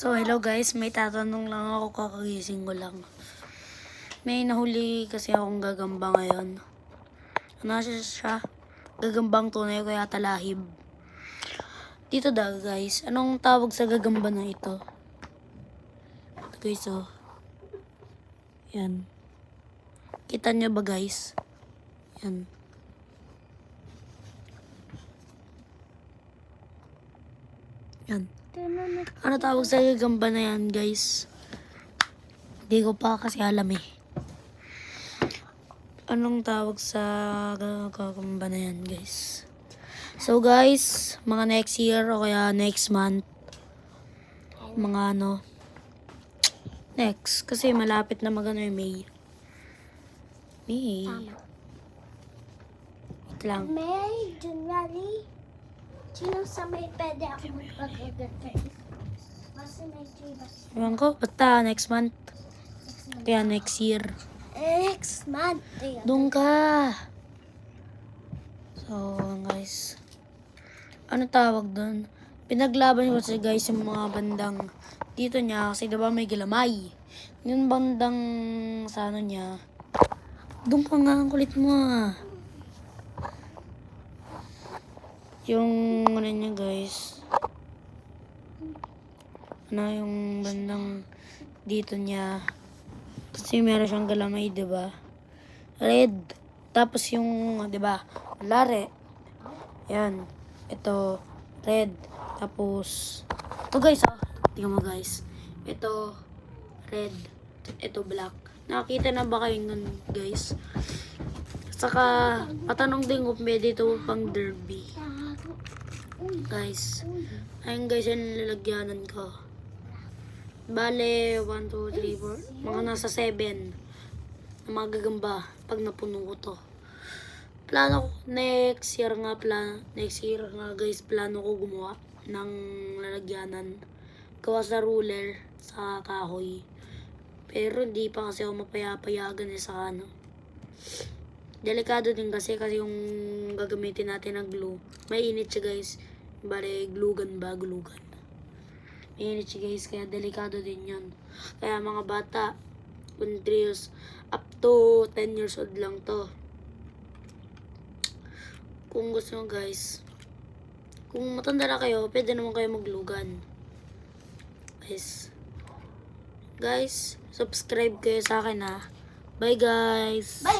So, hello guys. May tatanong lang ako, kakagising ko lang. May nahuli kasi akong gagamba ngayon. Ano siya? Gagambang tunay o kaya talahib. Dito daw guys, anong tawag sa gagamba na ito? Ito guys, oh. Yan. Kita nyo ba guys? Yan. Yan. Ano tawag sa gagamba na yan, guys? Hindi ko pa kasi alam eh. Anong tawag sa gagamba na yan, guys? So, guys, mga next year o kaya next month, mga ano, next, kasi malapit na magano yung May. May. Wait lang. May, January. Sino sa may pwede ako magpag-agad? Basta may 3 basta. Ewan ko, basta next month. Kaya next year. Next month. Doon ka. So, guys. Ano tawag doon? Pinaglaban ko kasi guys yung mga bandang dito niya kasi diba may gilamay. Yung bandang sa ano niya. Doon ka nga, ang kulit mo ah. Yung ano niya guys. Ano yung bandang dito niya. Kasi meron siyang galamay, diba? Red. Tapos yung, diba? Lare. Yan. Ito, red. Tapos, ito guys, oh. Tingnan mo guys. Ito, red. Ito, black. Nakakita na ba kayo nun, guys? Saka, patanong din kung pwede ito pang derby. Guys. Ayun guys, yung nilalagyanan ko. Bale, 1, 2, 3, 4. Mga nasa 7 na magagamba pag napuno ko to. Plano ko next year nga guys, plano ko gumawa ng lalagyanan. Gawa sa ruler, sa kahoy. Pero hindi pa kasi ako mapayapayagan sa ano. Delikado din kasi yung gagamitin natin ng glue. Mainit siya guys. Bale, glugan ba? Glugan. Mainit siya guys, kaya delikado din yun. Kaya mga bata, 3 years, up to 10 years old lang to. Kung gusto nyo guys, kung matanda na kayo, pwede naman kayo maglugan. Guys, subscribe kayo sa akin ha. Bye guys! Bye!